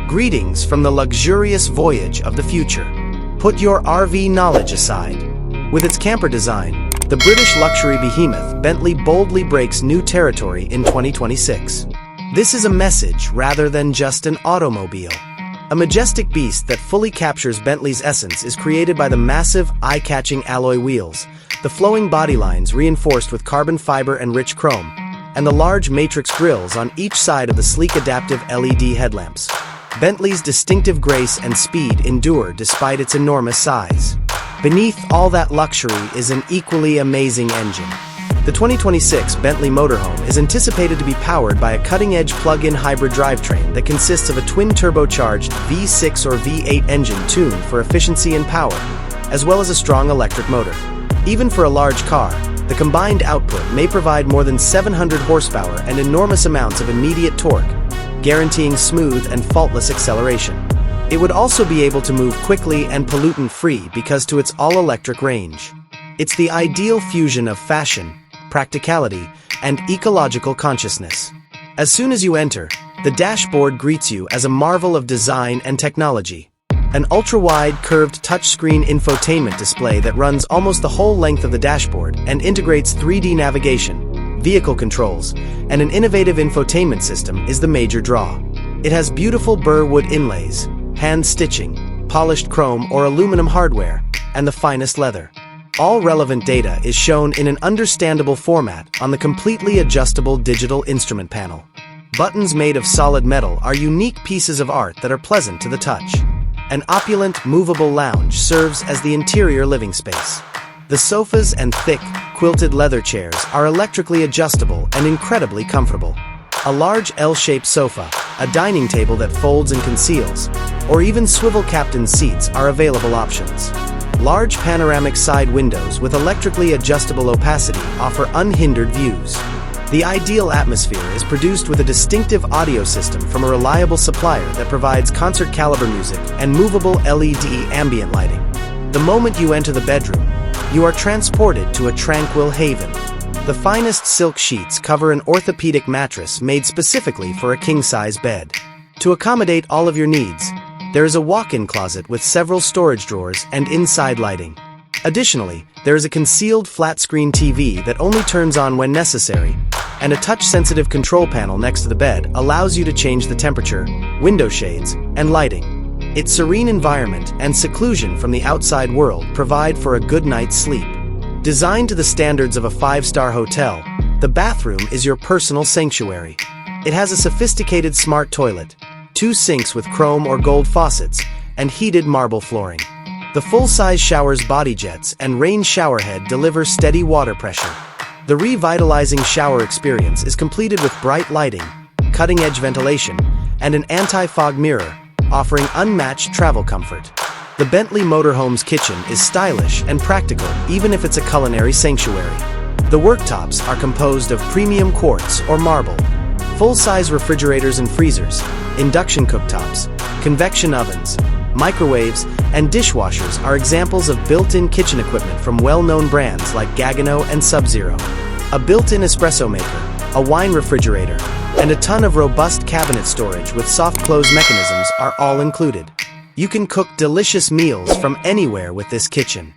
Greetings from the luxurious voyage of the future. Put your RV knowledge aside. With its camper design, the British luxury behemoth Bentley boldly breaks new territory in 2026. This is a message rather than just an automobile. A majestic beast that fully captures Bentley's essence is created by the massive, eye-catching alloy wheels, the flowing body lines reinforced with carbon fiber and rich chrome, and the large matrix grilles on each side of the sleek adaptive LED headlamps. Bentley's distinctive grace and speed endure despite its enormous size. Beneath all that luxury is an equally amazing engine. The 2026 Bentley Motorhome is anticipated to be powered by a cutting-edge plug-in hybrid drivetrain that consists of a twin-turbocharged V6 or V8 engine tuned for efficiency and power, as well as a strong electric motor. Even for a large car, the combined output may provide more than 700 horsepower and enormous amounts of immediate torque, guaranteeing smooth and faultless acceleration. It would also be able to move quickly and pollutant-free because to its all-electric range. It's the ideal fusion of fashion, practicality, and ecological consciousness. As soon as you enter, the dashboard greets you as a marvel of design and technology. An ultra-wide, curved touchscreen infotainment display that runs almost the whole length of the dashboard and integrates 3D navigation, vehicle controls, and an innovative infotainment system is the major draw. It has beautiful burr wood inlays, hand stitching, polished chrome or aluminum hardware, and the finest leather. All relevant data is shown in an understandable format on the completely adjustable digital instrument panel. Buttons made of solid metal are unique pieces of art that are pleasant to the touch. An opulent, movable lounge serves as the interior living space. The sofas and thick, quilted leather chairs are electrically adjustable and incredibly comfortable. A large L-shaped sofa, a dining table that folds and conceals, or even swivel captain seats are available options. Large panoramic side windows with electrically adjustable opacity offer unhindered views. The ideal atmosphere is produced with a distinctive audio system from a reliable supplier that provides concert-caliber music and movable LED ambient lighting. The moment you enter the bedroom, you are transported to a tranquil haven. The finest silk sheets cover an orthopedic mattress made specifically for a king-size bed. To accommodate all of your needs, there is a walk-in closet with several storage drawers and inside lighting. Additionally, there is a concealed flat-screen TV that only turns on when necessary, and a touch-sensitive control panel next to the bed allows you to change the temperature, window shades, and lighting. Its serene environment and seclusion from the outside world provide for a good night's sleep. Designed to the standards of a five-star hotel, the bathroom is your personal sanctuary. It has a sophisticated smart toilet, 2 sinks with chrome or gold faucets, and heated marble flooring. The full-size shower's body jets and rain showerhead deliver steady water pressure. The revitalizing shower experience is completed with bright lighting, cutting-edge ventilation, and an anti-fog mirror, offering unmatched travel comfort. The Bentley Motorhome's kitchen is stylish and practical even if it's a culinary sanctuary. The worktops are composed of premium quartz or marble. Full-size refrigerators and freezers, induction cooktops, convection ovens, microwaves, and dishwashers are examples of built-in kitchen equipment from well-known brands like Gagano and Sub-Zero. A built-in espresso maker, a wine refrigerator, and a ton of robust cabinet storage with soft close mechanisms are all included. You can cook delicious meals from anywhere with this kitchen.